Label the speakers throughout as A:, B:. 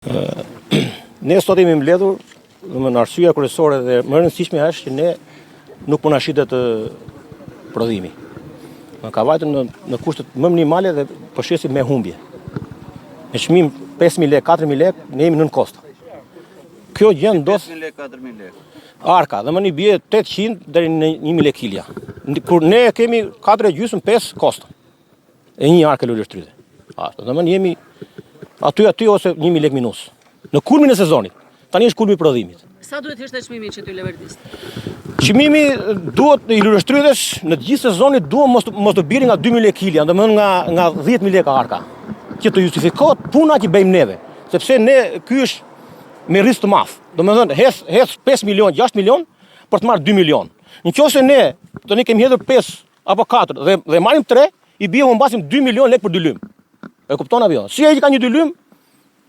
A: Ne sot jemi mbledhur, domethënë arsyeja kryesore dhe më e rëndësishme është që ne nuk po na shitet prodhimi. Ka vajtur në kushtet më minimale dhe po shesim me humbje. Me çmim 5.000 lekë, 4.000 lekë, ne jemi nën kosto. Kjo gjë ndodh
B: 5.000 lekë, 4.000 lekë.
A: Arka, dhe më një bie 800 deri në 1.000 lekë kilja. Kur ne kemi 4,5 kosto. E një arkë lule shtrydhe. Dhe më jemi aty ose 1.000 lekë minus. Në kulmin e sezonit. Tani është kulmi i prodhimit.
C: Sa duhet ishte çmimi që ty leverdist?
A: Çmimi duhet i lule shtrydhesh në të gjithë sezonit duhet mos të biri nga 2.000 lekë kilja, domethënë nga 10.000 lekë arka. Që të justifikohet puna që bëjmë neve, sepse ne ky është me risk të madh. Domethënë hes 5 milion, 6 milion për të marrë 2 milion. Nëse ne tani kemi hedhur 5 apo 4 dhe marrim 3, i bie u mbasim 2 milion lekë për dy lym. E kupton apo jo? Si ai që ka një dy lym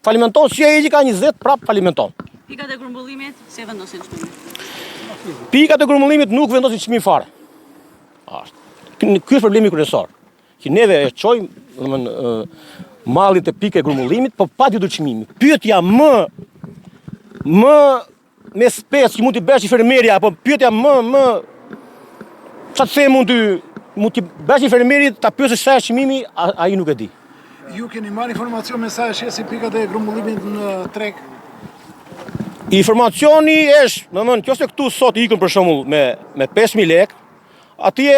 A: falimenton, si ai që ka 20 prap falimenton.
C: Pikat e grumbullimit si vendosin çmimin?
A: Pikat e grumbullimit nuk vendosin çmim fare. Ky është problemi kryesor. Që neve e çojmë, domethënë mallit e pikë e grumbullimit, po pa ditur çmimi. Pyetja më me spes që mund t'i bësh i fermeria, apo pyetja më çfarë të them mund t'i bësh i fermerit, ta pyesësh sa është çmimi, ai nuk e di.
D: Ju keni marrë informacion me sa është si pikat e grumbullimit në treg?
A: Informacioni është, domethënë, nëse këtu sot ikën për shembull me 5.000 lekë, atje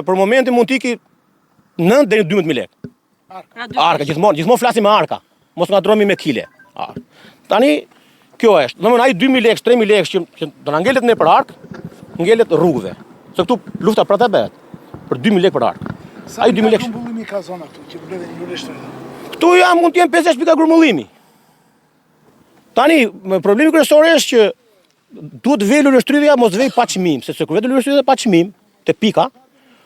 A: për momentin mund t'iki 9 deri në 12.000 lekë. Arka, gjithmonë flasim me arka. Mos ngadrohemi me kile. Tani kjo është. Domethënë ai 2.000 lekë, 3.000 lekë që do na ngelet ne për ark, ngelet rrugëve. Se këtu lufta pra ta bëhet. Për 2.000 lekë për ark.
D: Sa pika grumbullimi ka zona këtu që mbledhen lule shtrydhe?
A: Këtu mund të jenë 5-6 pika grumbullimi. Tani problemi kryesor është që duhet vej lule shtrydhja, mos vej pa çmim, sepse kur vetë lule shtrydhja pa çmim te pika,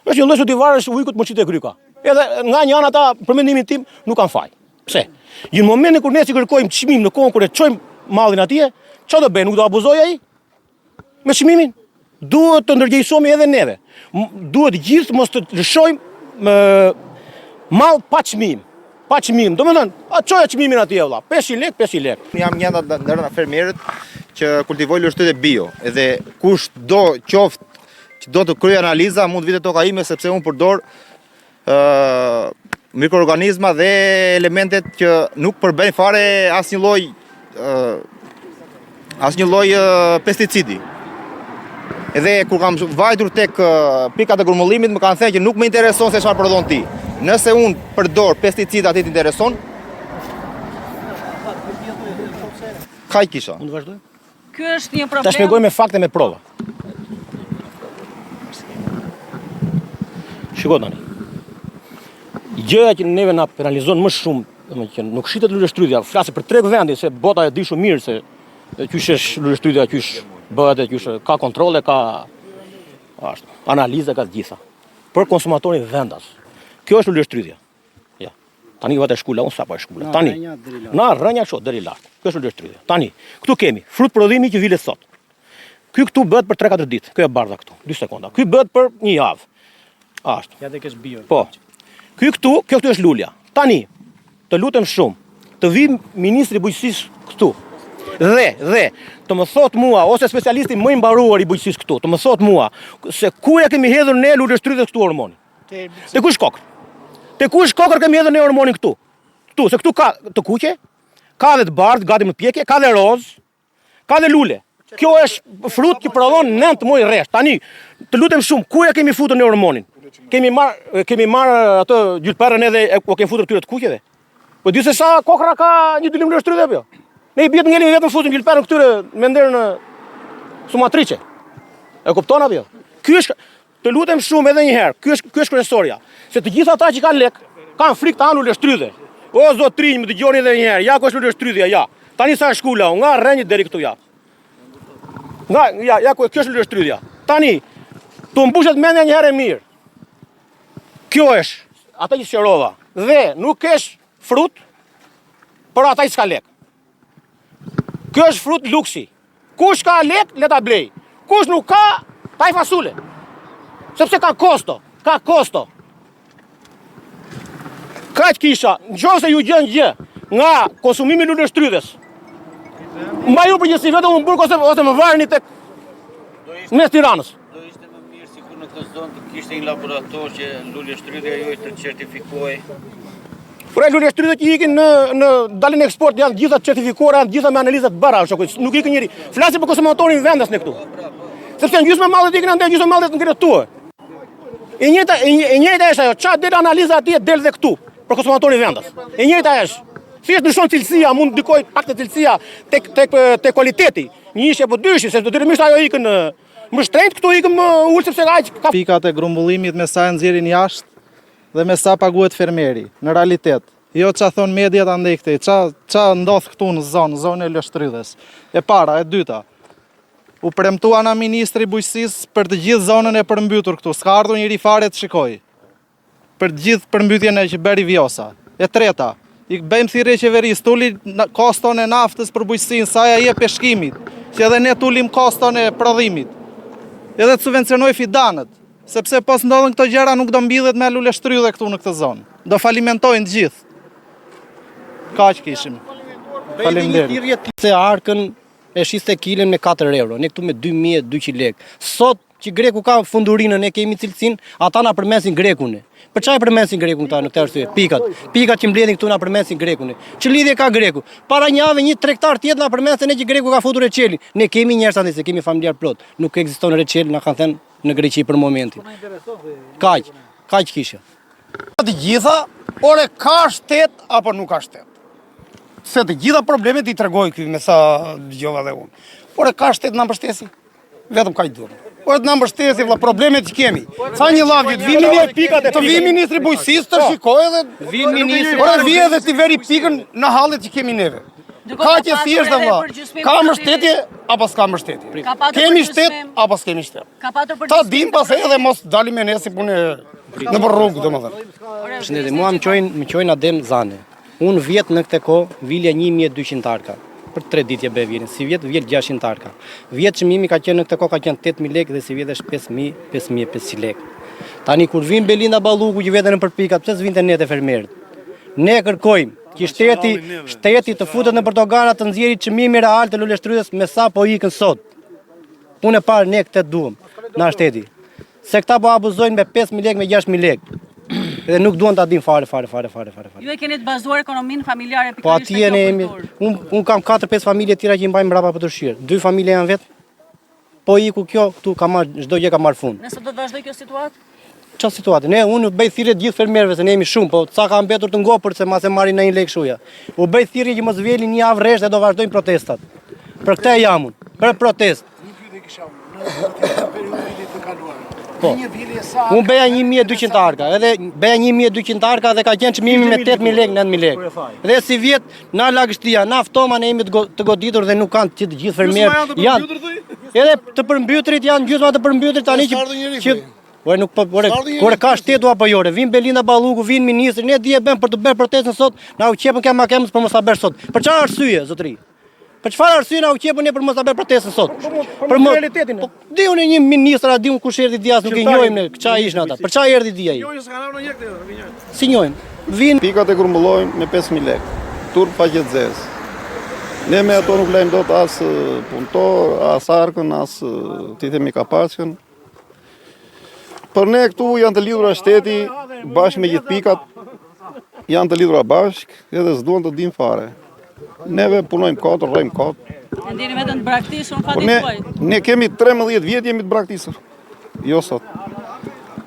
A: është një lloj sotivarësh ujkut moçit e kryka. Edhe nga një anë ata për mendimin tim nuk kanë faj. Pse? Në momentin kur ne si kërkojmë çmim në kohën kur e çojmë mallin atje, çfarë do bëj? Nuk do abuzoj ai? Me çmimin? Duhet të ndërgjegjësohemi edhe neve. Duhet gjithë mos të lëshojmë mall pa çmim. Pa çmim. Domethënë, çoja çmimin atje valla. 500 lekë, 500 lekë.
B: Jam një ndër fermerët që kultivoj lule shtrydhe bio, edhe kush do qoftë që do të kryej analiza mund vite toka ime sepse unë përdor mikroorganizma dhe elementet që nuk përbëjnë fare asnjë lloj pesticidi. Edhe kur kam vajtur tek pikat e grumbullimit më kanë thënë që nuk më intereson se çfarë prodhon ti. Nëse unë përdor pesticida aty të intereson, kaj kisha.
A: Mund të vazhdoj?
C: Ky është një problem.
A: Ta shpjegoj me fakte, me prova. Shiko tani. Gjëja që neve na penalizon më shumë, domethënë që nuk shitet lule shtrydhja, flasë për treg vendi se bota e di shumë mirë se qysh është lule shtrydhja, qysh bëhet, qysh ka kontrolle, ka analiza, ka të gjitha. Për konsumatorin vendas. Kjo është lule shtrydhja. Ja. Tani vate shkula, unë sapo e shkula. Tani. Na rënja kështu deri lart. Kjo është lule shtrydhja. Tani, këtu kemi frut prodhimi që vile sot. Ky këtu bëhet për 3-4 ditë. Kjo e bardha këtu, 2 sekonda. Ky bëhet për një javë. Ashtu.
D: Ja dhe kesh bio.
A: Po. Kjo këtu është lulja. Tani, të lutem shumë, të vi ministri i bujqësisë këtu. Dhe të më thot mua ose specialisti më i mbaruar i bujqësisë këtu, të më thot mua se ku ja kemi hedhur ne lule shtrydhe këtu hormoni. Te ku shkokër? Te ku shkokër kemi hedhur ne hormonin këtu? Këtu, se këtu ka të kuqe, ka dhe të bardhë, gati më pjekje, ka dhe roz, ka dhe lule. Kjo është frut që prodhon 9 muaj rresht. Tani, të lutem shumë, ku ja kemi futur ne hormonin? Kemi marr atë gjylperën edhe u kemi futur këtyre të kuqeve. Po di se sa kokra ka një dylim lule shtrydhe apo jo? Ne i bie të ngelim vetëm futur gjylperën këtyre me nder në sumatriçe. E kupton apo jo? Ky është, të lutem shumë edhe një herë, ky është kryesorja. Se të gjithë ata që kanë lek, kanë frikë të hanë lule shtrydhe. O zotrinj, më dëgjoni edhe një herë, ja ku është lule shtrydhja, ja. Tani sa është shkula, nga rrenjit deri këtu ja. Ja ku kjo është lule shtrydhja. Tani, tu mbushet mendja një herë mirë. Kjo është, ata që sqarova. Dhe nuk është frut për ata që s'ka lek. Kjo është frut luksi. Kush ka lek, le ta blej. Kush nuk ka, ta i fasule. Sepse ka kosto. Kaq kisha, nëse ju gjën gjë, nga konsumimi i lule shtrydhes. Mbaj ju përgjithësi vetëm në Burg ose më varni tek mes Tiranës.
E: Do ishte më mirë sikur në këtë zonë të kishte një laborator që lule shtrydhja juaj të certifikoj.
A: Por lule shtrydhe që ikin në dalin eksport janë gjitha certifikuara, janë gjitha me analiza të bara, shokoj. Nuk ikin njëri. Flasim për konsumatorin vendas në këtu. Sepse në gjysmë mallet ikin andaj, gjysmë mallet ngrihet tu. E njëjta është ajo, çfarë del analiza atje del dhe këtu për konsumatorin vendas. E njëjta është. Si është ndryshon cilësia, mund ndikoj pak të cilësia tek kualiteti. Një ishje apo dyshi, sepse detyrimisht ajo ikën më shtrenjtë, këtu ikën më ulë sepse aq ka
F: pikat e grumbullimit me sa e nxjerrin jashtë dhe me sa paguhet fermeri, në realitet. Jo qa thonë mediat andej këtej, qa ndodh këtu në zonë e lështrydhes. E para, e dyta, u premtua nga Ministri i Bujqësisë për të gjithë zonën e përmbytur këtu, s'ka ardhur njëri fare të shikoj. Për të gjithë përmbytjen e që bëri Vjosa. E treta, i bëjmë thirrje qeverisë, tuli koston e naftës për bujqësinë, sa ja jep peshkimit, që edhe ne tulim koston e prodhimit. Edhe të subvencionoj fidanët, sepse pos ndodhen këto gjëra nuk do mbillet me lule shtrydhe këtu në këtë zonë. Do falimentojnë të gjithë. Kaq kishim. Faleminderit.
G: Se arkën e shiste kilën me 4 euro, ne këtu me 2200 lekë. Sot që greku ka fundurinën, ne kemi cilësinë, ata na përmesin grekun. Për çfarë përmesin grekun këta në këtë arsye? Pikat që mbledhin këtu na përmesin grekun. Që lidhje ka greku? Para një javë një tregtar tjetër na përmesën që greku ka futur reçelin. Ne kemi njerëz aty se kemi familjar plot. Nuk ekziston reçel, na kanë thënë në Greqi për momentin. Kaq kisha.
H: Të gjitha, ore ka shtet apo nuk ka shtet. Se të gjitha problemet i tregoj këy me sa dëgjova dhe unë. Ore ka shtet na mbështesi. Vetëm kaq duhet. Ore na mbështesi vëlla problemet që kemi. Sa një lavdë të vi ministri bujqësisë të shikojë dhe
G: Vin ministri.
H: ore vi edhe ti veri pikën në hallet që kemi neve. Ka që thjesht vëlla. Ka mbështetje apo s'ka mbështetje? Kemi shtet apo s'kemi shtet? Ta dim pas edhe mos dalim me ne si punë në rrugë domethënë.
G: Përshëndetje, mua më qojnë Adem Zane. Unë vjet në këtë kohë vilja 1200 tarka. Për 3 ditë bëj vjen. Si vjet 600 tarka. Vjet çmimi ka qenë në këtë kohë ka qenë 8000 lekë dhe si vjet është 5500 lekë. Tani kur vin Belinda Balluku që veten në përpikat, pse s'vinte ne te fermerët? Ne kërkojmë që shteti të futet në Portogala të nxjerrë çmimin real të lule shtrydhes me sa po ikën sot. Unë e parë ne këtë duam na shteti. Se këta po abuzojnë me 5000 lekë me 6000 lekë. Edhe nuk duan ta din fare.
C: Ju e keni të bazuar ekonominë familjare
G: Po atje ne jemi. Un kam 4-5 familje tjera që i mbajmë mbrapa për të shirë. 2 familje janë vet. Po iku kjo këtu ka marr çdo gjë ka marr fund.
C: Nëse do të vazhdoj kjo situatë?
G: Çfarë situatë? Ne unë bëj thirrje të gjithë fermerëve se ne jemi shumë, po ca ka mbetur të ngopur se mas e marrin në 1 lekë shuja. U bëj thirrje që mos vjelin një javë rresht dhe do vazhdojnë protestat. Për këtë jam unë, për protest. Po. Unë beja 1200 arka, edhe beja 1200 arka dhe ka qenë çmimi me 8000 lekë, 9000 lekë. Dhe si vjet na lagështia, na ftoma ne jemi të goditur dhe nuk kanë të gjithë fermerë. Janë. Edhe të përmbytrit janë gjysma të përmbytrit tani që ore nuk po ore ka shtetu apo jo, vin Belinda Balluku, vin ministri, ne di e bën për të bërë protestën sot, na u qepën kema kemës për mos ta bërë sot. Për çfarë arsye, zotëri? Për çfarë arsye na u qepën ne për mos ta bërë protestën sot? Për realitetin. Po diun një ministër, a diun kush erdhi dias, nuk e njohim ne, çfarë ishin ata. Për çfarë erdhi dia ai? Si njohim? Vin
I: pikat e grumbullojnë me 5000 lekë. Turp pa qetzes. Ne me ato nuk lejmë dot as punëtor, as arkën, as ti themi kapaqen. Për ne këtu janë të lidhura shteti bashkë me gjithë pikat, janë të lidhura bashkë edhe s'duan të dim fare. Neve punojmë kot, rrojmë kot.
C: E ndjeni vetëm të braktisur në fatin tuaj.
I: Ne kemi 13 vjet jemi të braktisur. Jo sot.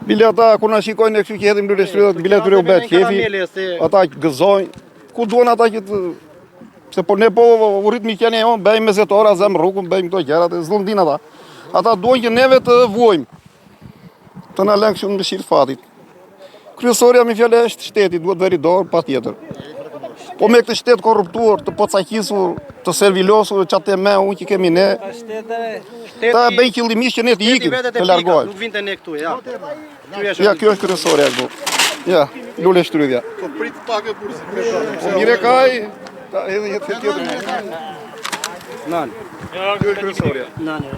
I: Bile ata kur na shikojnë ne kështu që hedhim lule shtrydhat, bile atyre u bëhet qefi. Ata gëzojnë. Ku duan ata që të se po ne po urrit mi qenë jon, bëjmë mesetora, zëm rrugën, bëjmë këto gjërat, s'lum din ata. Ata duan që neve të vuajmë. Të na lënë kështu në mëshirë fatit. Kryesorja me fjalë është shteti, duhet veri dorë patjetër. Po me këtë shtet korruptuar, të pocaqisur, të servilosur, çatë me unë që kemi ne. Ta bëj qëllimisht që ne të ikim, të largohemi.
G: Nuk vinte ne këtu, ja.
I: Ja, kjo është kryesorja këtu. Ja, lule shtrydhja.
J: Po prit pak e kursi.
I: Po mire kaj, ta edhe jetë tjetër.
G: Nan.
I: Ja, kjo është kryesorja.
G: Nan.